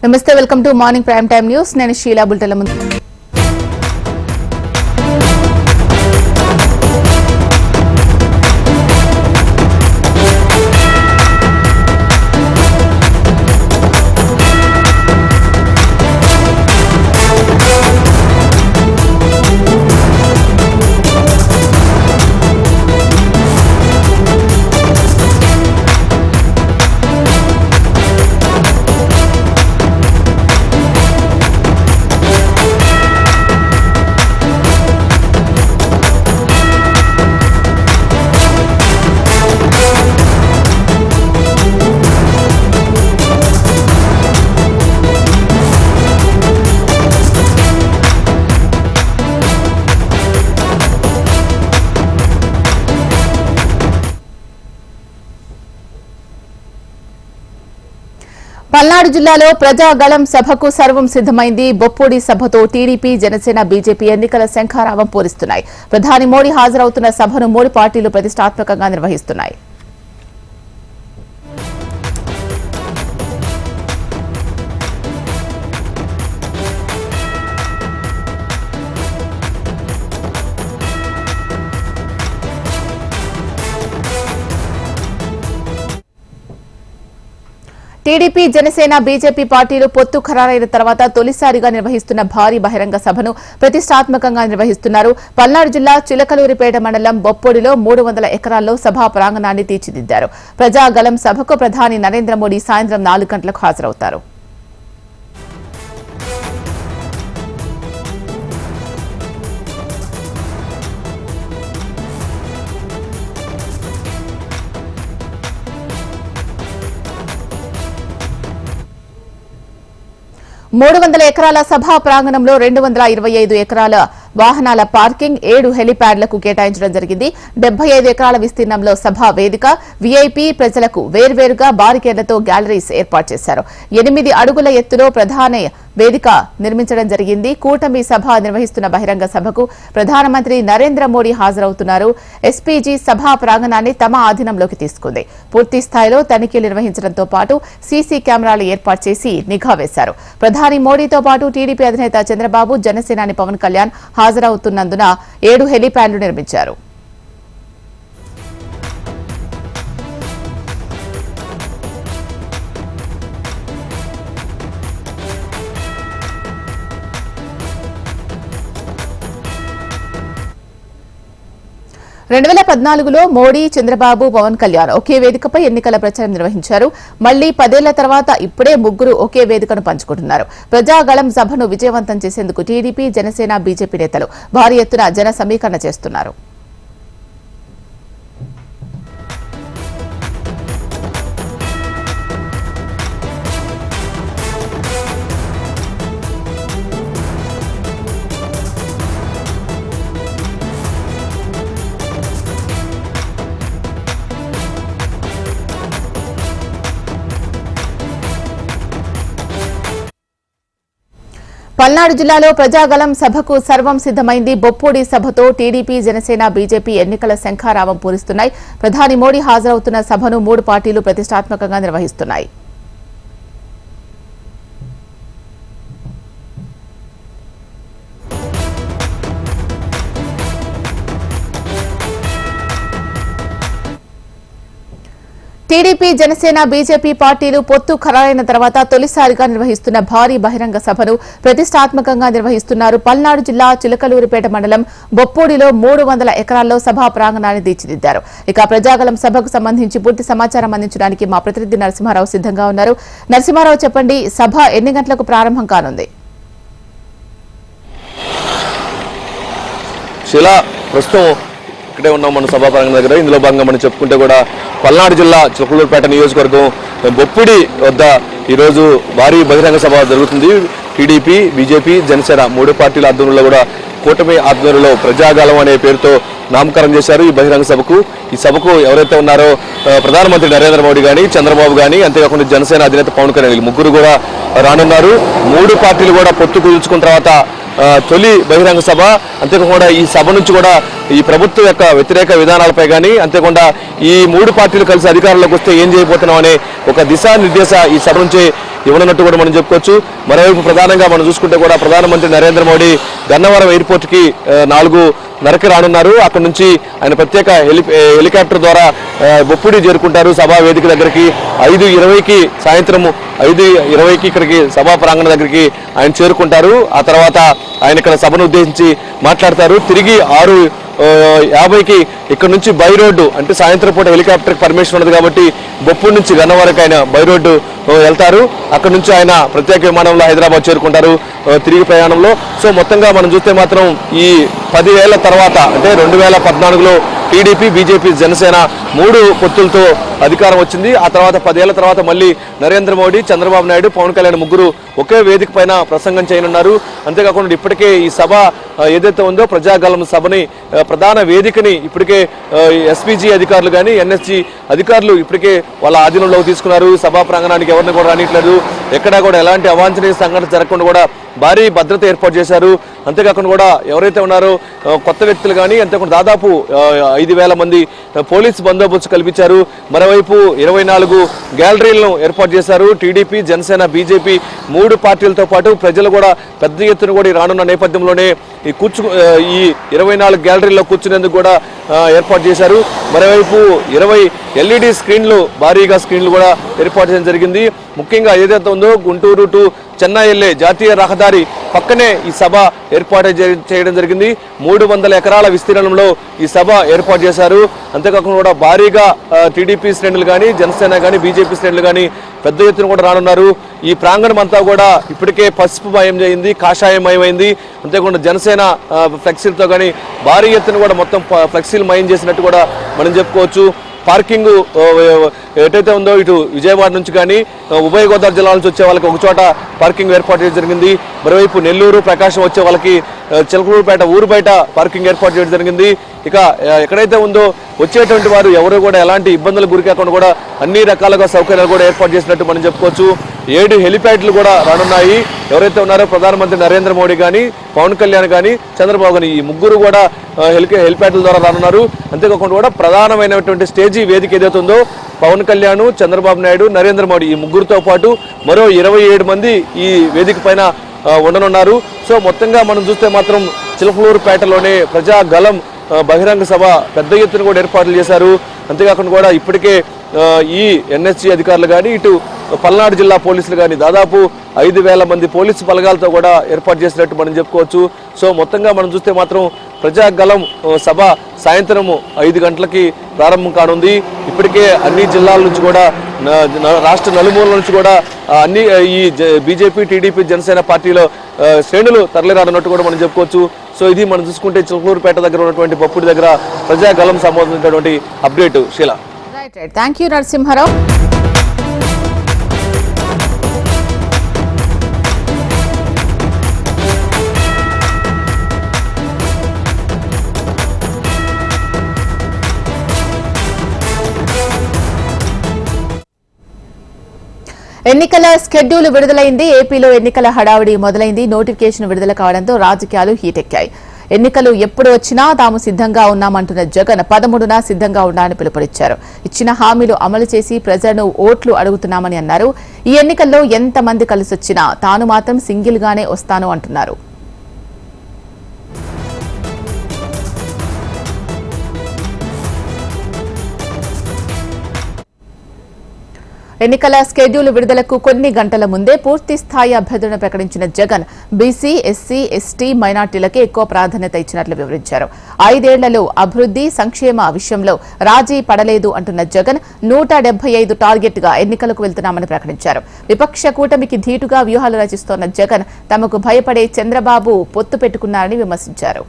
నమస్తే, welcome to morning prime time news. నేను షీలా. బుల్టెన్ల ముందు పల్నాడు జిల్లాలో ప్రజాగళం సభకు సర్వం సిద్దమైంది. బొప్పూడి సభతో టీడీపీ, జనసేన, బీజేపీ ఎన్నికల శంఖారావం పూరిస్తున్నాయి. ప్రధాని మోడీ హాజరవుతున్న సభను మూడు పార్టీలు ప్రతిష్టాత్మకంగా నిర్వహిస్తున్నాయి. టీడీపీ, జనసేన, బీజేపీ పార్టీలు పొత్తు ఖరారైన తర్వాత తొలిసారిగా నిర్వహిస్తున్న భారీ బహిరంగ సభను ప్రతిష్టాత్మకంగా నిర్వహిస్తున్నారు. పల్నాడు జిల్లా చిలకలూరిపేట మండలం బొప్పొడిలో 300 ఎకరాల్లో సభా ప్రాంగణాన్ని తీర్చిదిద్దారు. ప్రజాగళం సభకు ప్రధాని నరేంద్ర మోడీ సాయంత్రం 4 గంటలకు హాజరవుతారు. మూడు 300 ఎకరాల సభా ప్రాంగణంలో 225 ఎకరాల వాహనాల పార్కింగ్, 7 హెలిప్యాడ్లకు కేటాయించడం జరిగింది. 75 ఎకరాల విస్తీర్ణంలో సభా వేదిక, వీఐపీ ప్రజలకు వేర్వేరుగా బారికేడ్లతో గ్యాలరీస్ ఏర్పాటు చేశారు. 8 అడుగుల ఎత్తులో ప్రధాన వేదిక నిర్మించడం జరిగింది. కూటమి సభ నిర్వహిస్తున్న బహిరంగ సభకు ప్రధానమంత్రి నరేంద్ర మోడీ హాజరవుతున్నారు. ఎస్పీజీ సభా ప్రాంగణాన్ని తమ ఆధీనంలోకి తీసుకుంది. పూర్తి స్థాయిలో తనిఖీలు నిర్వహించడంతో పాటు సీసీ కెమెరాలు ఏర్పాటు చేసి నిఘా వేశారు. ప్రధాని మోడీతో పాటు టీడీపీ అధినేత చంద్రబాబు, జనసేనాని పవన్ కళ్యాణ్ హాజరవుతున్నందున 7 హెలిప్యాడ్లు నిర్మించారు. రెండు 2014లో మోడీ, చంద్రబాబు, పవన్ కళ్యాణ్ ఒకే వేదికపై ఎన్నికల ప్రచారం నిర్వహించారు. మళ్లీ 10 ఏళ్ల తర్వాత ఇప్పుడే ముగ్గురు ఒకే వేదికను పంచుకుంటున్నారు. ప్రజాగళం సభను విజయవంతం చేసేందుకు టీడీపీ, జనసేన, బీజేపీ నేతలు భారీ ఎత్తున జన సమీకరణ చేస్తున్నారు. పల్నాడు జిల్లాలో ప్రజాగళం సభకు సర్వం సిద్దమైంది. బొప్పూడి సభతో టీడీపీ, జనసేన, బీజేపీ ఎన్నికల శంఖారావం పూరిస్తున్నాయి. ప్రధాని మోడీ హాజరవుతున్న సభను 3 పార్టీలు ప్రతిష్టాత్మకంగా నిర్వహిస్తున్నాయి. టీడీపీ, జనసేన, బీజేపీ పార్టీలు పొత్తు ఖరారైన తర్వాత తొలిసారిగా నిర్వహిస్తున్న భారీ బహిరంగ సభను ప్రతిష్టాత్మకంగా నిర్వహిస్తున్నారు. పల్నాడు జిల్లా చిలకలూరిపేట మండలం బొప్పూడిలో 300 ఎకరాల్లో సభా ప్రాంగణాన్ని తీర్చిదిద్దారు. ఇక ప్రజాగళం సభకు సంబంధించి పూర్తి సమాచారం అందించడానికి మా ప్రతినిధి నరసింహారావు సిద్ధంగా ఉన్నారు. నరసింహారావు, చెప్పండి, సభ ఎన్ని గంటలకు ప్రారంభం కానుంది? ఇక్కడే ఉన్నాం మన సభా ప్రాంగణం దగ్గర. ఇందులో భాగంగా మనం చెప్పుకుంటే కూడా పల్నాడు జిల్లా చిలకలూరిపేట నియోజకవర్గం బొప్పిడి వద్ద ఈరోజు భారీ బహిరంగ సభ జరుగుతుంది. టీడీపీ, బీజేపీ, జనసేన 3 పార్టీల ఆధ్వర్యంలో కూడా కూటమి ఆధ్వర్యంలో ప్రజాగళం అనే పేరుతో నామకరణం చేశారు ఈ బహిరంగ సభకు. ఈ సభకు ఎవరైతే ఉన్నారో ప్రధానమంత్రి నరేంద్ర మోడీ కానీ, చంద్రబాబు కానీ, అంతేకాకుండా జనసేన అధినేత పవన్ కళ్యాణ్ ముగ్గురు కూడా రానున్నారు. 3 పార్టీలు కూడా పొత్తు కుదుర్చుకున్న తర్వాత తొలి బహిరంగ సభ. అంతేకాకుండా ఈ సభ నుంచి కూడా ఈ ప్రభుత్వం యొక్క వ్యతిరేక విధానాలపై కానీ, అంతేకాకుండా ఈ 3 పార్టీలు కలిసి అధికారంలోకి వస్తే ఏం చేయబోతున్నాం అనే ఒక దిశానిర్దేశ ఈ సభ నుంచి ఇవ్వనున్నట్టు కూడా మనం చెప్పుకోవచ్చు. మరోవైపు ప్రధానంగా మనం చూసుకుంటే కూడా ప్రధానమంత్రి నరేంద్ర మోడీ గన్నవరం ఎయిర్పోర్ట్కి 4:30కి రానున్నారు. అక్కడ నుంచి ఆయన ప్రత్యేక హెలికాప్టర్ ద్వారా బొప్పిడి చేరుకుంటారు సభా వేదిక దగ్గరికి. 5:20కి సాయంత్రం 5:20కి ఇక్కడికి సభా ప్రాంగణం దగ్గరికి ఆయన చేరుకుంటారు. ఆ తర్వాత ఆయన ఇక్కడ సభను ఉద్దేశించి మాట్లాడతారు. తిరిగి 6:50కి ఇక్కడ నుంచి బై రోడ్డు, అంటే సాయంత్రం పూట హెలికాప్టర్కి పర్మిషన్ ఉన్నది కాబట్టి బొప్పూడి నుంచి గన్నవరకు ఆయన బై రోడ్డు వెళ్తారు. అక్కడ నుంచి ఆయన ప్రత్యేక విమానంలో హైదరాబాద్ చేరుకుంటారు తిరిగి ప్రయాణంలో. సో మొత్తంగా మనం చూస్తే మాత్రం ఈ 10 ఏళ్ల తర్వాత, అంటే 2014లో టీడీపీ, బీజేపీ, జనసేన 3 పొత్తులతో అధికారం వచ్చింది. ఆ తర్వాత 10 ఏళ్ల తర్వాత మళ్ళీ నరేంద్ర మోడీ, చంద్రబాబు నాయుడు, పవన్ కళ్యాణ్ ముగ్గురు ఒకే వేదిక పైన ప్రసంగం చేయనున్నారు. అంతేకాకుండా ఇప్పటికే ఈ సభ ఏదైతే ఉందో ప్రజాగలం సభని ప్రధాన వేదికని ఇప్పటికే ఎస్పీజీ అధికారులు కానీ ఎన్ఎస్జీ అధికారులు ఇప్పటికే వాళ్ళ ఆధీనంలోకి తీసుకున్నారు. సభా ప్రాంగణానికి ఎవరిని కూడా రానిట్లేదు. ఎక్కడా కూడా ఎలాంటి అవాంఛనీయ సంఘటన జరగకుండా కూడా భారీ భద్రత ఏర్పాటు చేశారు. అంతేకాకుండా కూడా ఎవరైతే ఉన్నారో కొత్త వ్యక్తులు కానీ అంతేకాకుండా దాదాపు 5,000 మంది పోలీసు బందోబస్తు కల్పించారు. మరోవైపు 24 గ్యాలరీలను ఏర్పాటు చేశారు. టీడీపీ, జనసేన, బీజేపీ 3 పార్టీలతో పాటు ప్రజలు కూడా పెద్ద ఎత్తున కూడా రానున్న నేపథ్యంలోనే ఈ 24 గ్యాలరీల్లో కూర్చునేందుకు కూడా ఏర్పాటు చేశారు. మరోవైపు 20 ఎల్ఈడి స్క్రీన్లు, భారీగా స్క్రీన్లు కూడా ఏర్పాటు చేయడం జరిగింది. ముఖ్యంగా ఏదైతే ఉందో గుంటూరు టు చెన్నై వెళ్లే జాతీయ రహదారి పక్కనే ఈ సభ ఏర్పాటు చేయడం జరిగింది. 300 ఎకరాల విస్తీర్ణంలో ఈ సభ ఏర్పాటు చేశారు. అంతేకాకుండా కూడా భారీగా టీడీపీ శ్రేణులు కానీ, జనసేన కానీ, బీజేపీ శ్రేణులు కానీ పెద్ద ఎత్తున కూడా రానున్నారు. ఈ ప్రాంగణం అంతా కూడా ఇప్పటికే పసుపు మయం అయింది, కాషాయమయమైంది. అంతేకాకుండా జనసేన ఫ్లెక్సీలతో కానీ భారీ ఎత్తున కూడా మొత్తం ఫ్లెక్సీలు మయం చేసినట్టు కూడా మనం చెప్పుకోవచ్చు. పార్కింగ్ ఎటైతే ఉందో ఇటు విజయవాడ నుంచి కానీ ఉభయ గోదావరి జిల్లాల నుంచి వచ్చే వాళ్ళకి ఒక చోట పార్కింగ్ ఏర్పాటు చేయడం జరిగింది. మరోవైపు నెల్లూరు, ప్రకాశం వచ్చే వాళ్ళకి చిలకలూరుపేట ఊరు బయట పార్కింగ్ ఏర్పాటు చేయడం జరిగింది. ఇక ఎక్కడైతే ఉందో వచ్చేటువంటి వారు ఎవరు కూడా ఎలాంటి ఇబ్బందులు గురికాకుండా కూడా అన్ని రకాలుగా సౌకర్యాలు కూడా ఏర్పాటు చేసినట్టు మనం చెప్పుకోవచ్చు. 7 హెలిప్యాడ్లు కూడా రానున్నాయి. ఎవరైతే ఉన్నారో ప్రధానమంత్రి నరేంద్ర మోడీ కానీ, పవన్ కళ్యాణ్ కానీ, చంద్రబాబు కానీ ఈ ముగ్గురు కూడా హెలిప్యాడ్ల ద్వారా రానున్నారు. అంతేకాకుండా కూడా ప్రధానమైనటువంటి స్టేజీ వేదిక ఏదైతే ఉందో పవన్ కళ్యాణ్, చంద్రబాబు నాయుడు, నరేంద్ర మోడీ ఈ ముగ్గురితో పాటు మరో 27 మంది ఈ వేదిక పైన ఉండనున్నారు. సో మొత్తంగా మనం చూస్తే మాత్రం చిలకలూరుపేటలోనే ప్రజాగలం బహిరంగ సభ పెద్ద ఎత్తున కూడా ఏర్పాట్లు చేశారు. అంతేకాకుండా కూడా ఇప్పటికే ఈ ఎన్ఎస్జీ అధికారులు కానీ, ఇటు పల్నాడు జిల్లా పోలీసులు కానీ దాదాపు 5,000 మంది పోలీసు బలగాలతో కూడా ఏర్పాటు చేసినట్టు మనం చెప్పుకోవచ్చు. సో మొత్తంగా మనం చూస్తే మాత్రం ప్రజాగలం సభ సాయంత్రం 5 గంటలకి ప్రారంభం కానుంది. ఇప్పటికే అన్ని జిల్లాల నుంచి కూడా, రాష్ట్ర నలుమూలల నుంచి కూడా అన్ని ఈ బీజేపీ, టీడీపీ, జనసేన పార్టీలో శ్రేణులు తరలిరానున్నట్టు కూడా మనం చెప్పుకోవచ్చు. సో ఇది మనం చూసుకుంటే చిలకలూరుపేట దగ్గర ఉన్నటువంటి బొప్పుడి దగ్గర ప్రజాగలం సంబంధించినటువంటి update. Sheela. Thank you Narasimharao. ఎన్నికల షెడ్యూల్ విడుదలైంది. ఏపీలో ఎన్నికల హడావిడి మొదలైంది. నోటిఫికేషన్ విడుదల కావడంతో రాజకీయాలు హీటెక్కాయి. ఎన్నికలు ఎప్పుడు వచ్చినా తాము సిద్ధంగా ఉన్నామంటున్న జగన్ 13న సిద్ధంగా ఉండాలని పిలుపునిచ్చారు. ఇచ్చిన హామీలు అమలు చేసి ప్రజలను ఓట్లు అడుగుతున్నామని అన్నారు. ఈ ఎన్నికల్లో ఎంతమంది కలిసొచ్చినా తాను మాత్రం సింగిల్ గానే వస్తాను అంటున్నారు. ఎన్నికల షెడ్యూల్ విడుదలకు కొన్ని గంటల ముందే పూర్తి స్థాయి అభ్యర్థులను ప్రకటించిన జగన్ బీసీ, ఎస్సీ, ఎస్టీ, మైనార్టీలకే ఎక్కువ ప్రాధాన్యత ఇచ్చినట్లు వివరించారు. 5 ఏళ్లలో అభివృద్ధి, సంక్షేమ విషయంలో రాజీ పడలేదు అంటున్న జగన్ 175 టార్గెట్ గా ఎన్నికలకు వెళ్తున్నామని ప్రకటించారు. విపక్ష కూటమికి ధీటుగా వ్యూహాలు రచిస్తోన్న జగన్ తమకు భయపడే చంద్రబాబు పొత్తు పెట్టుకున్నారని విమర్శించారు.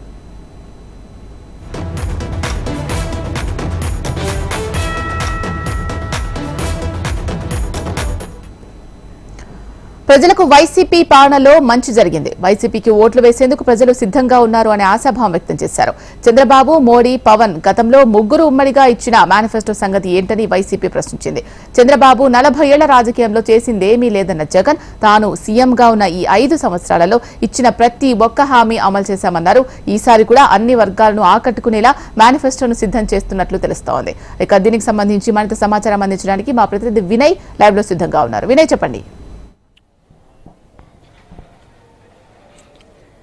ప్రజలకు వైసీపీ పాలనలో మంచి జరిగింది. వైసీపీకి ఓట్లు వేసేందుకు ప్రజలు సిద్ధంగా ఉన్నారు అనే ఆశాభావం వ్యక్తం చేశారు. చంద్రబాబు, మోడీ, పవన్ గతంలో ముగ్గురు ఉమ్మడిగా ఇచ్చిన మేనిఫెస్టో సంగతి ఏంటని వైసీపీ ప్రశ్నించింది. చంద్రబాబు 40 ఏళ్ల రాజకీయంలో చేసిందేమీ లేదన్న జగన్ తాను సీఎంగా ఉన్న ఈ 5 సంవత్సరాలలో ఇచ్చిన ప్రతి ఒక్క హామీ అమలు చేశామన్నారు. ఈసారి కూడా అన్ని వర్గాలను ఆకట్టుకునేలా మేనిఫెస్టోను సిద్ధం చేస్తున్నట్లు తెలుస్తోంది. ఇక దీనికి సంబంధించి మరింత సమాచారం అందించడానికి మా ప్రతినిధి వినయ్ లైవ్ లో సిద్ధంగా ఉన్నారు. వినయ్, చెప్పండి.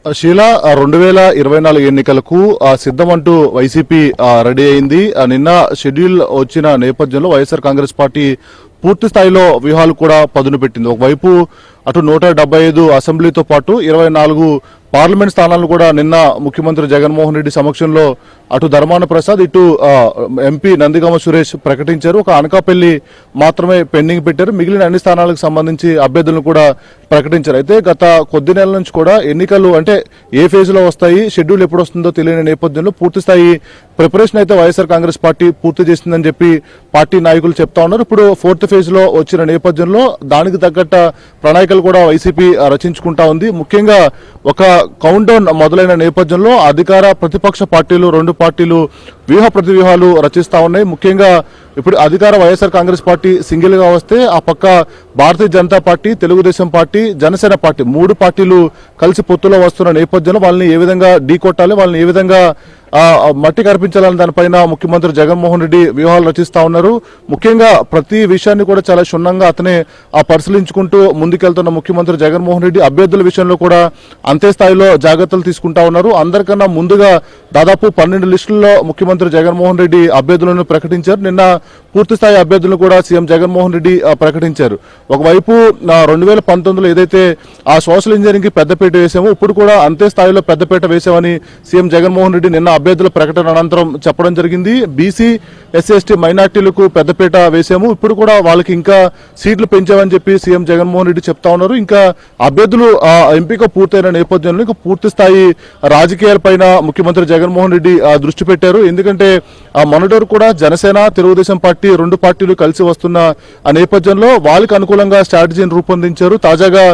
షీలా 2024 ఎన్నికలకు సిద్ధమంటూ వైసీపీ రెడీ అయింది. నిన్న షెడ్యూల్ వచ్చిన నేపథ్యంలో వైఎస్ఆర్ కాంగ్రెస్ పార్టీ పూర్తి స్థాయిలో వ్యూహాలు కూడా పదును పెట్టింది. ఒకవైపు అటు 175 అసెంబ్లీతో పాటు 24 పార్లమెంట్ స్థానాలను కూడా నిన్న ముఖ్యమంత్రి జగన్మోహన్ రెడ్డి సమక్షంలో అటు ధర్మాన ప్రసాద్ ఇటు ఎంపీ నందిగామ సురేష్ ప్రకటించారు. ఒక అనకాపల్లి మాత్రమే పెండింగ్ పెట్టారు. మిగిలిన అన్ని స్థానాలకు సంబంధించి అభ్యర్థులను కూడా ప్రకటించారు. అయితే గత కొద్ది నెలల నుంచి కూడా ఎన్నికలు అంటే ఏ ఫేజ్ లో వస్తాయి, షెడ్యూల్ ఎప్పుడు వస్తుందో తెలియని నేపథ్యంలో పూర్తి స్థాయి ప్రిపరేషన్ అయితే వైఎస్ఆర్ కాంగ్రెస్ పార్టీ పూర్తి చేసిందని చెప్పి పార్టీ నాయకులు చెప్తా ఉన్నారు. ఇప్పుడు 4th ఫేజ్ లో వచ్చిన నేపథ్యంలో దానికి తగ్గట్ట ప్రణాళికలు కూడా వైసీపీ రచించుకుంటా ఉంది. ముఖ్యంగా ఒక కౌంట్ డౌన్ మొదలైన నేపథ్యంలో అధికార ప్రతిపక్ష పార్టీలు రెండు పార్టీలు వ్యూహ ప్రతివ్యూహాలు రచిస్తా ఉన్నాయి. ముఖ్యంగా ఇప్పుడు అధికార వైఎస్ఆర్ కాంగ్రెస్ పార్టీ సింగిల్ గా వస్తే ఆ పక్క Bharatiya Janata party, Telugu Desam party, Janasena party 3 పార్టీలు కలిసి పొత్తులో వస్తున్న నేపథ్యంలో వాళ్ళని ఏ విధంగా ఢీకొట్టాలి, వాళ్ళని ఏ విధంగా మట్టి కనిపించాలని దానిపైన ముఖ్యమంత్రి జగన్మోహన్ రెడ్డి వ్యూహాలు రచిస్తా ఉన్నారు. ముఖ్యంగా ప్రతి విషయాన్ని కూడా చాలా క్షుణ్ణంగా అతనే పరిశీలించుకుంటూ ముందుకెళ్తున్న ముఖ్యమంత్రి జగన్మోహన్ రెడ్డి అభ్యర్థుల విషయంలో కూడా అంతే స్థాయిలో జాగ్రత్తలు తీసుకుంటా ఉన్నారు. అందరికన్నా ముందుగా దాదాపు 12 లిస్టుల్లో ముఖ్యమంత్రి జగన్మోహన్ రెడ్డి అభ్యర్థులను ప్రకటించారు. నిన్న పూర్తి స్థాయి అభ్యర్థులను కూడా సీఎం జగన్మోహన్ రెడ్డి ప్రకటించారు. ఒకవైపు 2019లో ఏదైతే ఆ సోషల్ ఇంజనీరింగ్ కి పెద్దపీట వేసామో ఇప్పుడు కూడా అంతే స్థాయిలో పెద్దపీట వేసామని సీఎం జగన్మోహన్ రెడ్డి నిన్న అభ్యర్థుల ప్రకటన అనంతరం చెప్పడం జరిగింది. బీసీ, ఎస్సీ, ఎస్టీ మైనార్టీలకు పెద్దపీట వేసాము, ఇప్పుడు కూడా వాళ్ళకి ఇంకా సీట్లు పెంచామని చెప్పి సీఎం జగన్మోహన్ రెడ్డి చెప్తా ఉన్నారు. ఇంకా అభ్యర్థులు ఎంపిక పూర్తయిన నేపథ్యంలో ఇంకా పూర్తి స్థాయి రాజకీయాలపైన ముఖ్యమంత్రి జగన్మోహన్ రెడ్డి దృష్టి పెట్టారు. ఎందుకంటే మొన్నటి వరకు కూడా జనసేన, తెలుగుదేశం పార్టీ 2 పార్టీలు కలిసి వస్తున్న ఆ నేపథ్యంలో వాళ్ళకి అనుకూలంగా స్ట్రాటజీని రూపొందించారు. తాజాగా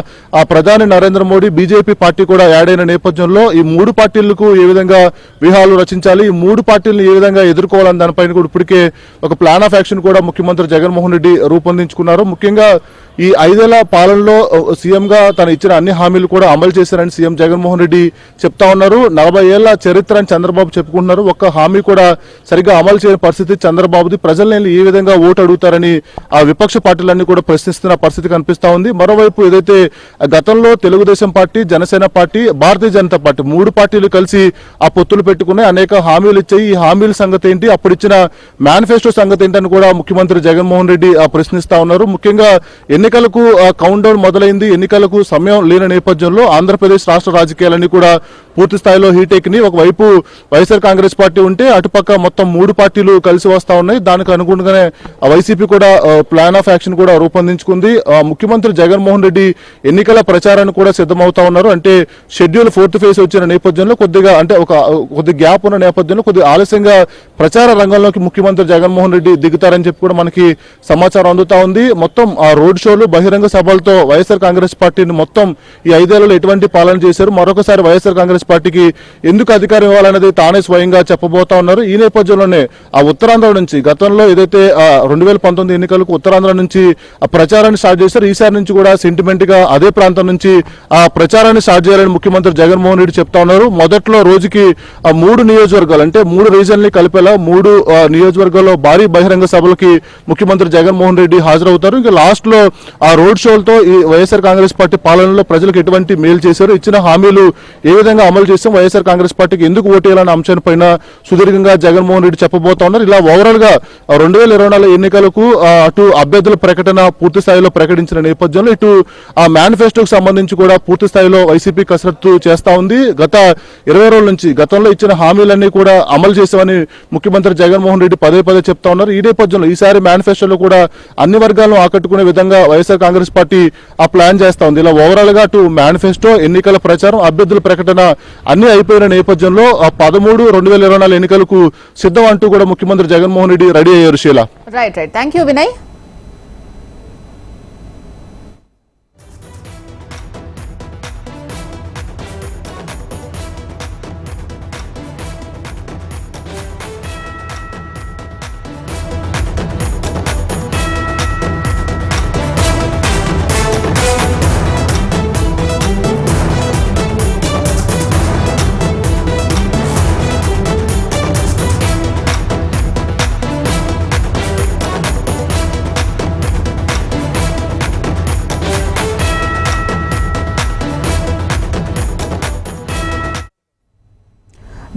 ప్రధాని నరేంద్ర మోడీ, బీజేపీ పార్టీ కూడా యాడ్ అయిన నేపథ్యంలో ఈ 3 పార్టీలకు ఏ విధంగా వ్యూహాలు రచించాలి, ఈ 3 పార్టీలను ఏ విధంగా ఎదుర్కోవాలని దానిపైన కూడా ఇప్పటికే ఒక ప్లాన్ ఆఫ్ యాక్షన్ కూడా ముఖ్యమంత్రి జగన్మోహన్ రెడ్డి రూపొందించుకున్నారు. ముఖ్యంగా ఈ 5 ఏళ్ల పాలనలో సీఎం గా తను ఇచ్చిన అన్ని హామీలు కూడా అమలు చేశారని సీఎం జగన్మోహన్ రెడ్డి చెప్తా ఉన్నారు. 40 ఏళ్ల చరిత్ర అని చంద్రబాబు చెప్పుకుంటున్నారు. ఒక్క హామీ కూడా సరిగ్గా అమలు చేయని పరిస్థితి చంద్రబాబుది. ప్రజల్ని ఏ విధంగా ఓటు అడుగుతారని ఆ విపక్ష పార్టీలన్నీ కూడా ప్రశ్నిస్తున్న పరిస్థితి కనిపిస్తా ఉంది. మరోవైపు ఏదైతే గతంలో తెలుగుదేశం పార్టీ, జనసేన పార్టీ, భారతీయ జనతా పార్టీ 3 పార్టీలు కలిసి ఆ పొత్తులు పెట్టుకుని అనేక హామీలు ఇచ్చాయి. ఈ హామీల సంగతి ఏంటి, అప్పుడు ఇచ్చిన మేనిఫెస్టో సంగతి ఏంటని కూడా ముఖ్యమంత్రి జగన్మోహన్ రెడ్డి ప్రశ్నిస్తా ఉన్నారు. ముఖ్యంగా ఎన్నికలకు కౌంట్ డౌన్ మొదలైంది. ఎన్నికలకు సమయం లేని నేపథ్యంలో ఆంధ్రప్రదేశ్ రాష్ట్ర రాజకీయాలన్నీ కూడా పూర్తి స్థాయిలో హీట్ ఎక్కినాయి. ఒకవైపు వైఎస్ఆర్ కాంగ్రెస్ పార్టీ ఉంటే అటుపక్క మొత్తం 3 పార్టీలు కలిసి వస్తా ఉన్నాయి. దానికి అనుగుణంగానే వైసీపీ కూడా ప్లాన్ ఆఫ్ యాక్షన్ కూడా రూపొందించుకుంది. ముఖ్యమంత్రి జగన్మోహన్ రెడ్డి ఎన్నికల ప్రచారానికి కూడా సిద్ధమవుతా ఉన్నారు. అంటే షెడ్యూల్ 4th ఫేజ్ వచ్చిన నేపథ్యంలో కొద్దిగా అంటే కొద్ది గ్యాప్ ఉన్న నేపథ్యంలో కొద్దిగా ఆలస్యంగా ప్రచార రంగంలోకి ముఖ్యమంత్రి జగన్మోహన్ రెడ్డి దిగుతారని చెప్పి కూడా మనకి సమాచారం అందుతా ఉంది. మొత్తం ఆ రోడ్ షోలు, బహిరంగ సభలతో వైఎస్ఆర్ కాంగ్రెస్ పార్టీని మొత్తం ఈ 5 ఏళ్లలో ఎటువంటి పాలన చేశారు, మరొకసారి వైఎస్ఆర్ కాంగ్రెస్ పార్టీకి ఎందుకు అధికారం ఇవ్వాలనేది తానే స్వయంగా చెప్పబోతా ఉన్నారు. ఈ నేపథ్యంలోనే ఆ ఉత్తరాంధ్ర నుంచి గతంలో ఏదైతే 2019 ఎన్నికలకు ఉత్తరాంధ్ర నుంచి ఆ ప్రచారాన్ని స్టార్ట్ చేశారు, ఈసారి నుంచి కూడా సెంటిమెంట్ గా అదే ప్రాంతం నుంచి ఆ ప్రచారాన్ని స్టార్ట్ చేయాలని ముఖ్యమంత్రి జగన్మోహన్ రెడ్డి చెప్తా ఉన్నారు. మొదట్లో రోజుకి 3 నియోజకవర్గాలు అంటే 3 రీజన్లు కలిపేలా 3 నియోజకవర్గాల్లో భారీ బహిరంగ సభలకి ముఖ్యమంత్రి జగన్మోహన్ రెడ్డి హాజరవుతారు. ఇంకా లాస్ట్ లో ఆ రోడ్ షోలతో ఈ వైఎస్ఆర్ కాంగ్రెస్ పార్టీ పాలనలో ప్రజలకు ఎటువంటి మేలు చేశారు, ఇచ్చిన హామీలు ఏ విధంగా అమలు చేస్తాం, వైఎస్ఆర్ కాంగ్రెస్ పార్టీకి ఎందుకు ఓటేయాలనే అంశాలపైన సుదీర్ఘంగా జగన్మోహన్ రెడ్డి చెప్పబోతా ఉన్నారు. ఇలా ఓవరాల్ గా 2024 ఎన్నికలకు అటు అభ్యర్థుల ప్రకటన పూర్తి స్థాయిలో ప్రకటించిన నేపథ్యంలో ఇటు ఆ మేనిఫెస్టోకు సంబంధించి కూడా పూర్తి స్థాయిలో వైసీపీ కసరత్తు చేస్తా ఉంది. గత 20 రోజుల నుంచి గతంలో ఇచ్చిన హామీలన్నీ కూడా అమలు చేశామని ముఖ్యమంత్రి జగన్మోహన్ రెడ్డి పదే చెప్తా ఉన్నారు. ఈ నేపథ్యంలో ఈసారి మేనిఫెస్టోలో కూడా అన్ని వర్గాలను ఆకట్టుకునే విధంగా వైఎస్ఆర్ కాంగ్రెస్ పార్టీ ఆ ప్లాన్ చేస్తా ఉంది. ఇలా ఓవరాల్ గా అటు మేనిఫెస్టో, ఎన్నికల ప్రచారం, అభ్యర్థుల ప్రకటన అన్ని అయిపోయిన నేపథ్యంలో 13/2024 ఎన్నికలకు సిద్ధం అంటూ కూడా ముఖ్యమంత్రి జగన్మోహన్ రెడ్డి రెడీ అయ్యారు. Sheela, right. Thank you Vinay.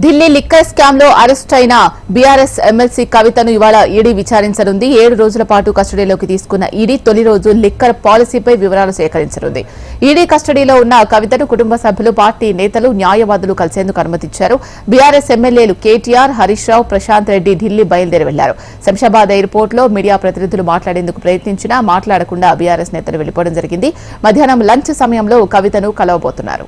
Delhi liquor scam లో అరెస్ట్ అయిన బీఆర్ఎస్ ఎమ్మెల్సీ కవితను ఇవాళ ఈడీ విచారించనుంది. 7 రోజుల పాటు కస్టడీలోకి తీసుకున్న ఈడీ తొలి రోజు లిక్కర్ పాలసీపై వివరాలు సేకరించనుంది. ఈడీ కస్టడీలో ఉన్న కవితను కుటుంబ సభ్యులు, పార్టీ నేతలు, న్యాయవాదులు కలిసేందుకు అనుమతించారు. బీఆర్ఎస్ ఎమ్మెల్యేలు కేటీఆర్, హరీష్ రావు, ప్రశాంత్ రెడ్డి ఢిల్లీ బయలుదేరి వెళ్లారు. శంషాబాద్ ఎయిర్పోర్ట్ లో మీడియా ప్రతినిధులు మాట్లాడేందుకు ప్రయత్నించినా మాట్లాడకుండా బీఆర్ఎస్ నేతలు వెళ్లిపోవడం జరిగింది. మధ్యాహ్నం లంచ్ సమయంలో కవితను కలవబోతున్నారు.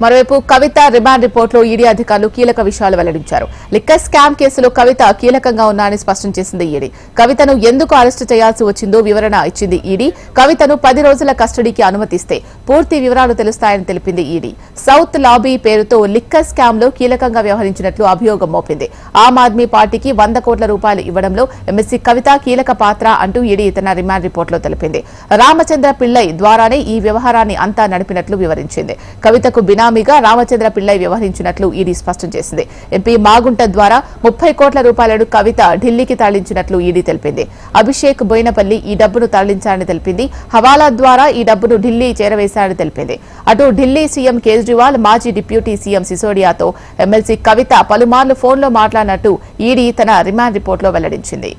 మరోవైపు కవిత రిమాండ్ రిపోర్టులో ఈడీ అధికారులు కీలక విషయాలు వెల్లడించారు. లిక్కర్ స్కామ్ కేసులో కవిత కీలకంగా ఉన్నారని స్పష్టం చేసింది ఈడీ. కవితను ఎందుకు అరెస్టు చేయాల్సి వచ్చిందో వివరణ ఇచ్చింది ఈడీ. కవితను 10 రోజుల కస్టడీకి అనుమతిస్తే పూర్తి వివరాలు తెలుస్తాయని తెలిపింది ఈడీ. సౌత్ లాబీ పేరుతో లిక్కర్ స్కామ్ లో కీలకంగా వ్యవహరించినట్లు అభియోగం మోపింది. ఆమ్ ఆద్మీ పార్టీకి 100 కోట్ల రూపాయలు ఇవ్వడంలో ఎమ్మెల్సీ కవిత కీలక పాత్ర అంటూ ఈడీ తన రిమాండ్ రిపోర్టులో తెలిపింది. రామచంద్ర పిల్లై ద్వారానే ఈ వ్యవహారాన్ని అంతా నడిపినట్లు వివరించింది. కవితకు బినామీగా రామచంద్ర పిల్లై వ్యవహరించినట్లు ఈడీ స్పష్టం చేసింది. ఎంపీ మాగుంట ద్వారా 30 కోట్ల రూపాయలను కవిత ఢిల్లీకి తరలించినట్లు ఈడీ తెలిపింది. అభిషేక్ బోయినపల్లి ఈ డబ్బును తరలించారని తెలిపింది. హవాలా ద్వారా ఈ డబ్బును ఢిల్లీ చేరవేశారని తెలిపింది. అటు ఢిల్లీ సీఎం కేజ్రీవాల్, మాజీ డిప్యూటీ సీఎం సిసోడియాతో ఎమ్మెల్సీ కవిత పలుమార్లు ఫోన్లో మాట్లాడినట్టు ఈడీ తన రిమాండ్ రిపోర్టులో వెల్లడించింది.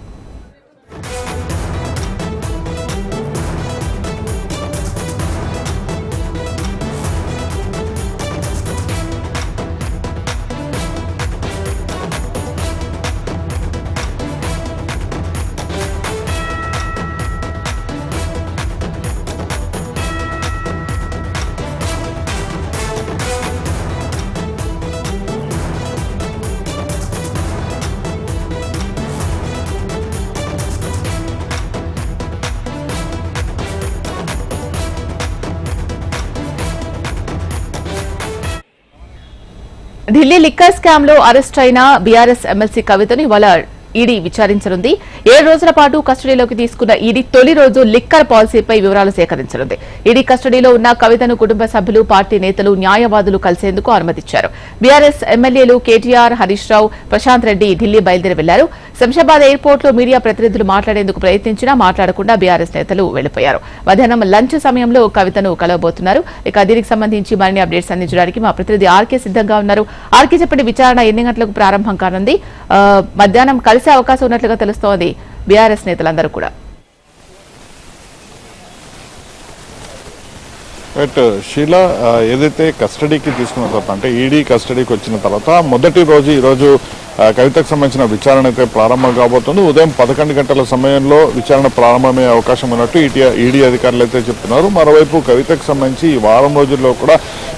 ఢిల్లీ లిక్కర్ స్కామ్ లో అరెస్ట్ అయిన బీఆర్ఎస్ ఎమ్మెల్సీ కవితను ఇవాళ ఈడీ విచారించనుంది. 7 రోజుల పాటు కస్టడీలోకి తీసుకున్న ఈడీ తొలి రోజు లిక్కర్ పాలసీపై వివరాలు సేకరించనుంది. ఈడీ కస్టడీలో ఉన్న కవితను కుటుంబ సభ్యులు, పార్టీ నేతలు, న్యాయవాదులు కలిసేందుకు అనుమతించారు. బీఆర్ఎస్ ఎమ్మెల్యేలు కేటీఆర్, హరీష్ రావు, ప్రశాంత్ రెడ్డి ఢిల్లీ బయలుదేరి వెళ్లారు. శంషాబాద్ ఎయిర్పోర్ట్ లో మీడియా ప్రతినిధులు మాట్లాడేందుకు ప్రయత్నించినా మాట్లాడకుండా బీఆర్ఎస్ నేతలు వెళ్లిపోయారు. మధ్యాహ్నం లంచ్ సమయంలో కవితను కలవబోతున్నారు. ఇక దీనికి సంబంధించి మరిన్ని అప్డేట్స్ అందించడానికి మా ప్రతినిధి ఆర్కే సిద్ధంగా ఉన్నారు. ఆర్కే, చెప్పండి, విచారణ ఎన్ని గంటలకు ప్రారంభం కానుంది? మధ్యాహ్నం కలిసే అవకాశం ఉన్నట్లుగా తెలుస్తోంది బీఆర్ఎస్ నేతలందరూ కూడా. బట్ షీల ఏదైతే కస్టడీకి తీసుకున్న తర్వాత, అంటే ఈడీ కస్టడీకి వచ్చిన తర్వాత మొదటి రోజు ఈరోజు కవితకు సంబంధించిన విచారణ అయితే ప్రారంభం కాబోతుంది. ఉదయం 11 గంటల సమయంలో విచారణ ప్రారంభమయ్యే అవకాశం ఉన్నట్టు ఈడీ అధికారులు అయితే చెప్తున్నారు. మరోవైపు కవితకు సంబంధించి ఈ వారం రోజుల్లో కూడా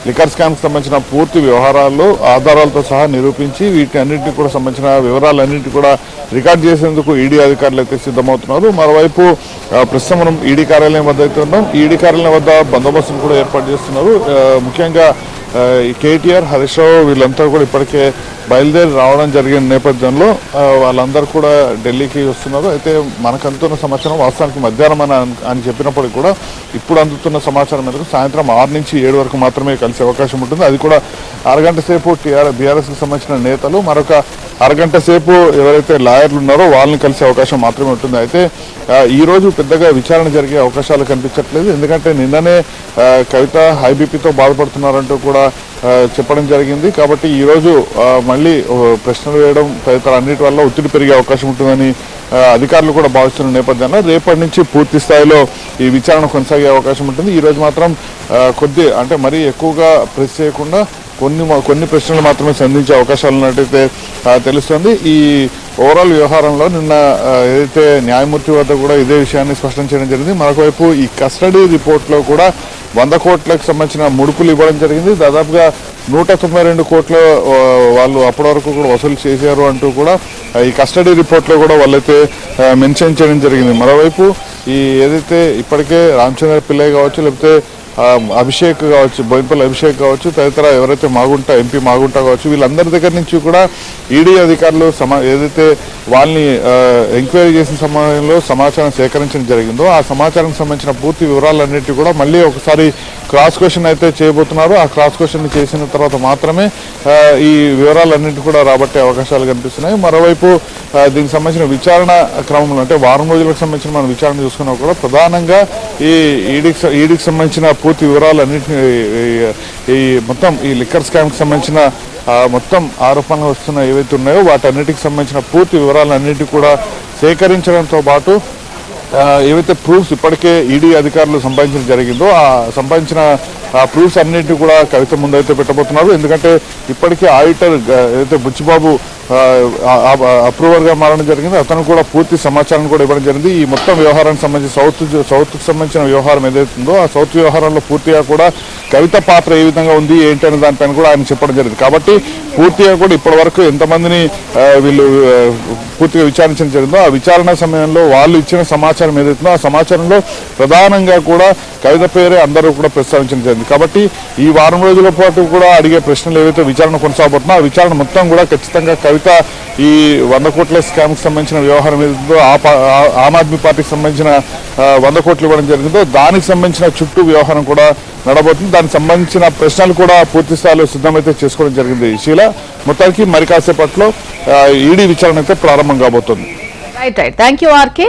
లిక్కర్ స్కామ్కి సంబంధించిన పూర్తి వ్యవహారాలు ఆధారాలతో సహా నిరూపించి వీటి అన్నింటినీ కూడా సంబంధించిన వివరాలన్నింటినీ కూడా రికార్డ్ చేసేందుకు ఈడీ అధికారులు అయితే సిద్ధమవుతున్నారు. మరోవైపు ప్రస్తుతం మనం ఈడీ కార్యాలయం వద్ద అయితే ఉన్నాం. ఈడీ కార్యాలయం వద్ద బందోబస్తును కూడా ఏర్పాటు చేస్తున్నారు. ముఖ్యంగా కేటీఆర్, హరీష్ రావు వీళ్ళంతా కూడా ఇప్పటికే బయలుదేరి రావడం జరిగిన నేపథ్యంలో వాళ్ళందరూ కూడా ఢిల్లీకి వస్తున్నారు. అయితే మనకు అందుతున్న సమాచారం వాస్తవానికి మధ్యాహ్నం అని చెప్పినప్పటికీ కూడా ఇప్పుడు అందుతున్న సమాచారం మేరకు సాయంత్రం 6 నుంచి 7 వరకు మాత్రమే కలిసే అవకాశం ఉంటుంది. అది కూడా అరగంట సేపు బీఆర్ఎస్కి సంబంధించిన నేతలు, మరొక అరగంట సేపు ఎవరైతే లాయర్లు ఉన్నారో వాళ్ళని కలిసే అవకాశం మాత్రమే ఉంటుంది. అయితే ఈ రోజు పెద్దగా విచారణ జరిగే అవకాశాలు కనిపించట్లేదు. ఎందుకంటే నిన్ననే కవిత హై బీపీతో బాధపడుతున్నారంటూ కూడా చెప్పడం జరిగింది. కాబట్టి ఈరోజు మళ్ళీ ప్రశ్నలు వేయడం తదితర అన్నిటి వల్ల ఒత్తిడి పెరిగే అవకాశం ఉంటుందని అధికారులు కూడా భావిస్తున్న నేపథ్యంలో రేపటి నుంచి పూర్తి స్థాయిలో ఈ విచారణ కొనసాగే అవకాశం ఉంటుంది. ఈరోజు మాత్రం అంటే మరీ ఎక్కువగా ప్రెస్ చేయకుండా కొన్ని ప్రశ్నలు మాత్రమే సంధించే అవకాశాలు ఉన్నట్టయితే తెలుస్తుంది. ఈ ఓవరాల్ వ్యవహారంలో నిన్న ఏదైతే న్యాయమూర్తి వద్ద కూడా ఇదే విషయాన్ని స్పష్టం చేయడం జరిగింది. మరొకవైపు ఈ కస్టడీ రిపోర్ట్లో కూడా 100 కోట్లకు సంబంధించిన ముడుపులు ఇవ్వడం జరిగింది. దాదాపుగా 192 కోట్లు వాళ్ళు అప్పటి వరకు కూడా వసూలు చేశారు అంటూ కూడా ఈ కస్టడీ రిపోర్ట్లో కూడా వాళ్ళైతే మెన్షన్ చేయడం జరిగింది. మరోవైపు ఈ ఏదైతే ఇప్పటికే రామచంద్ర పిల్లై కావచ్చు, లేకపోతే అభిషేక్ కావచ్చు, బోయినపల్లి అభిషేక్ కావచ్చు, తదితర ఎవరైతే మాగుంట ఎంపీ మాగుంట కావచ్చు, వీళ్ళందరి దగ్గర నుంచి కూడా ఈడీ అధికారులు ఏదైతే వాళ్ళని ఎంక్వైరీ చేసిన సమయంలో సమాచారం సేకరించడం జరిగిందో ఆ సమాచారానికి సంబంధించిన పూర్తి వివరాలన్నిటి కూడా మళ్ళీ ఒకసారి క్రాస్ క్వశ్చన్ అయితే చేయబోతున్నారు. ఆ క్రాస్ క్వశ్చన్ చేసిన తర్వాత మాత్రమే ఈ వివరాలన్నింటి కూడా రాబట్టే అవకాశాలు కనిపిస్తున్నాయి. మరోవైపు దీనికి సంబంధించిన విచారణ క్రమంలో అంటే వారం రోజులకు సంబంధించిన మనం విచారణ చూసుకున్నా కూడా ప్రధానంగా ఈ ఈడీకి సంబంధించిన పూర్తి వివరాలన్నింటినీ ఈ మొత్తం ఈ లిక్కర్ స్కామ్కి సంబంధించిన మొత్తం ఆరోపణలు వస్తున్న ఏవైతే ఉన్నాయో వాటన్నిటికి సంబంధించిన పూర్తి వివరాలన్నింటి కూడా సేకరించడంతో పాటు ఏవైతే ప్రూఫ్స్ ఇప్పటికే ఈడీ అధికారులు సంపాదించడం జరిగిందో ఆ సంపాదించిన ప్రూఫ్స్ అన్నింటినీ కూడా కవిత ముందైతే పెట్టబోతున్నారు. ఎందుకంటే ఇప్పటికే ఆడిటర్ ఏదైతే బుచ్చిబాబు అప్రూవర్గా మారడం జరిగింది, అతను కూడా పూర్తి సమాచారం కూడా ఇవ్వడం జరిగింది. ఈ మొత్తం వ్యవహారానికి సంబంధించి సౌత్కి సంబంధించిన వ్యవహారం ఏదైతుందో ఆ సౌత్ వ్యవహారంలో పూర్తిగా కూడా కవిత పాత్ర ఏ విధంగా ఉంది ఏంటి అనే దానిపైన కూడా ఆయన చెప్పడం జరిగింది. కాబట్టి పూర్తిగా కూడా ఇప్పటి వరకు ఎంతమందిని వీళ్ళు పూర్తిగా విచారించడం జరిగిందో ఆ విచారణ సమయంలో వాళ్ళు ఇచ్చిన సమాచారం ఏదైతుందో ఆ సమాచారంలో ప్రధానంగా కూడా కవిత పేరే అందరూ కూడా ప్రస్తావించడం జరిగింది. కాబట్టి ఈ వారం రోజుల పాటు కూడా అడిగే ప్రశ్నలు ఏవైతే విచారణ కొనసాగుతుందో ఆ విచారణ మొత్తం కూడా ఖచ్చితంగా కవిత ఈ 100 కోట్ల స్కామ్కి సంబంధించిన వ్యవహారం ఏదో ఆమ్ ఆద్మీ పార్టీకి సంబంధించిన 100 కోట్లు ఇవ్వడం జరిగిందో దానికి సంబంధించిన చుట్టూ వ్యవహారం కూడా నడబోతుంది. దానికి సంబంధించిన ప్రశ్నలు కూడా పూర్తి స్థాయిలో సిద్ధమైతే చేసుకోవడం జరిగింది. శీల మొత్తానికి మరి కాసేపట్లో ఈడీ విచారణ అయితే ప్రారంభం కాబోతుంది. Right. Thank you RK.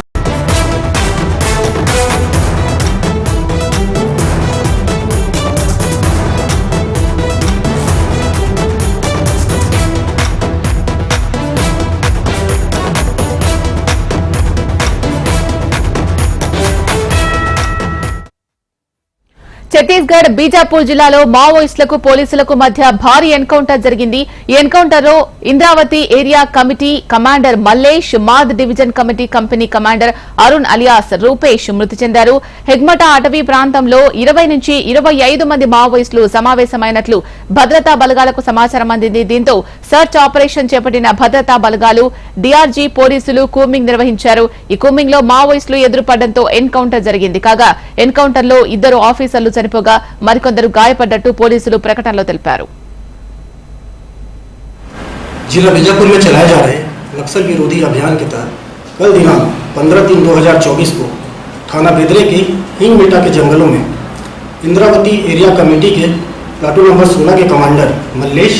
Chhattisgarh Bijapur జిల్లాలో మావోయిస్టులకు పోలీసులకు మధ్య భారీ ఎన్కౌంటర్ జరిగింది. ఈ ఎన్కౌంటర్ లో Indravati area committee commander Mallesh, Mad division committee company commander Arun alias Rupesh మృతి చెందారు. హెగ్మటా అటవీ ప్రాంతంలో 20 నుంచి 25 మంది మావోయిస్టులు సమావేశమైనట్లు భద్రతా బలగాలకు సమాచారం అందింది. దీంతో సర్చ్ ఆపరేషన్ చేపట్టిన భద్రతా బలగాలు, డీఆర్జీ పోలీసులు కూంబింగ్ నిర్వహించారు. ఈ కూంబింగ్ లో మావోయిస్టులు ఎదురుపడడంతో ఎన్కౌంటర్ జరిగింది. కాగా ఎన్కౌంటర్ లో 2 ఆఫీసర్లు చనిపోగా మరికొందరు గాయపడ్డట్టు పోలీసులు ప్రకటనలో తెలిపారు. जिला बीजापुर में चलाए जा रहे नक्सल विरोधी अभियान के तहत कल दिनांक 15/3/2024 को थाना बेदरे के हिंग बेटा के जंगलों में इंद्रावती एरिया कमेटी के प्लाटून नंबर 16 के कमांडर मल्लेश,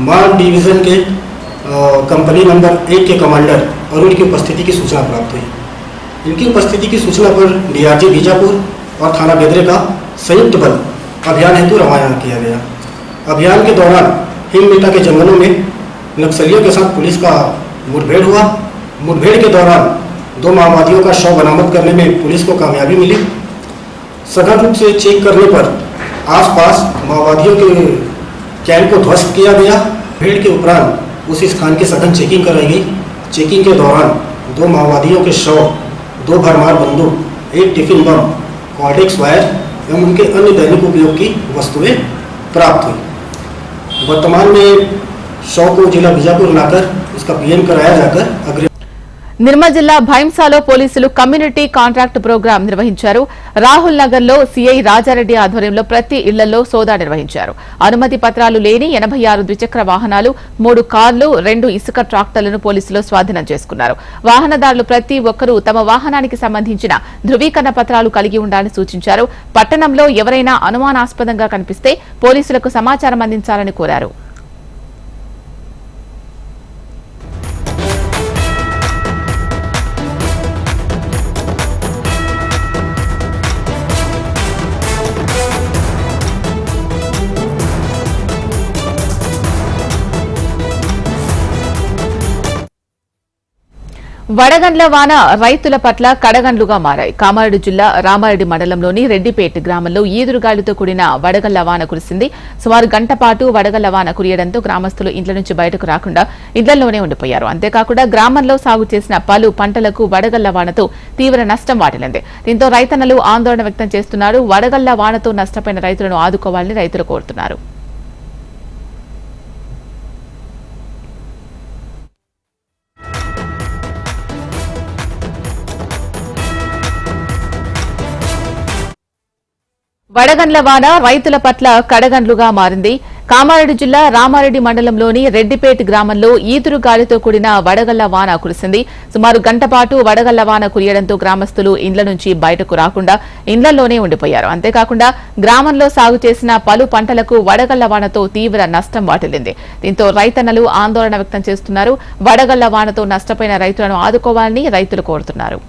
माल डिवीजन के कंपनी नंबर 1 के कमांडर अरुण की उपस्थिति की सूचना प्राप्त हुई। इनकी उपस्थिति की सूचना पर डीआरजी बीजापुर और थाना बेदरे का संयुक्त बल अभियान हेतु रवाना किया गया। अभियान के दौरान हिंग बेटा के जंगलों में नक्सलियों के साथ पुलिस का मुठभेड़ हुआ। मुठभेड़ के दौरान 2 माओवादियों का शव बरामद करने में पुलिस को कामयाबी मिली। सघन रूप से चेक करने पर आसपास माओवादियों के कैंप को ध्वस्त किया गया। भीड़ के उपरांत उस स्थान की सघन चेकिंग कराई गई। चेकिंग के दौरान 2 माओवादियों के शव, 2 भरमार बंदूक, 1 टिफिन बम, कॉर्डेक्स वायर एवं उनके अन्य दैनिक उपयोग की वस्तुएं प्राप्त हुई। वर्तमान में शव को जिला बीजापुर लाकर इसका पीएम कराया जाकर अग्रिम నిర్మల్ జిల్లా భైంసాలో పోలీసులు కమ్యూనిటీ కాంట్రాక్ట్ ప్రోగ్రాం నిర్వహించారు. రాహుల్ నగర్ లో సీఐ రాజారెడ్డి ఆధ్వర్యంలో ప్రతి ఇళ్లలో సోదా నిర్వహించారు. అనుమతి పత్రాలు లేని 86 ద్విచక్ర వాహనాలు, 3 కార్లు, 2 ఇసుక ట్రాక్టర్లను పోలీసులు స్వాధీనం చేసుకున్నారు. వాహనదారులు ప్రతి ఒక్కరూ తమ వాహనానికి సంబంధించిన ధృవీకరణ పత్రాలు కలిగి ఉండాలని సూచించారు. పట్టణంలో ఎవరైనా అనుమానాస్పదంగా కనిపిస్తే పోలీసులకు సమాచారం అందించాలని కోరారు. వడగండ్ల వాన రైతుల పట్ల కడగండ్లుగా మారాయి. కామారెడ్డి జిల్లా రామారెడ్డి మండలంలోని రెడ్డిపేట్ గ్రామంలో ఈదురుగాలులతో కూడిన వడగళ్ల వాన కురిసింది. సుమారు గంట పాటు వడగళ్ల వాన కురియడంతో గ్రామస్తులు ఇంట్ల నుంచి బయటకు రాకుండా ఇళ్లలోనే ఉండిపోయారు. అంతేకాకుండా గ్రామంలో సాగు చేసిన పలు పంటలకు వడగళ్ల వానతో తీవ్ర నష్టం వాటిల్లింది. దీంతో రైతన్నలు ఆందోళన వ్యక్తం చేస్తున్నారు. వడగళ్ల వానతో నష్టపోయిన రైతులను ఆదుకోవాలని రైతులు కోరుతున్నారు. వడగండ్ల వాన రైతుల పట్ల కడగండ్లుగా మారింది. కామారెడ్డి జిల్లా రామారెడ్డి మండలంలోని రెడ్డిపేట గ్రామంలో ఈదురు గాలితో కూడిన వడగళ్ల వాన కురిసింది. సుమారు గంట పాటు వడగళ్ల వాన కురియడంతో గ్రామస్తులు ఇండ్ల నుంచి బయటకు రాకుండా ఇండ్లలోనే ఉండిపోయారు. అంతేకాకుండా గ్రామంలో సాగు చేసిన పలు పంటలకు వడగళ్ల వానతో తీవ్ర నష్టం వాటిల్లింది. దీంతో రైతన్నలు ఆందోళన వ్యక్తం చేస్తున్నారు. వడగళ్ల వానతో నష్టపోయిన రైతులను ఆదుకోవాలని రైతులు కోరుతున్నారు.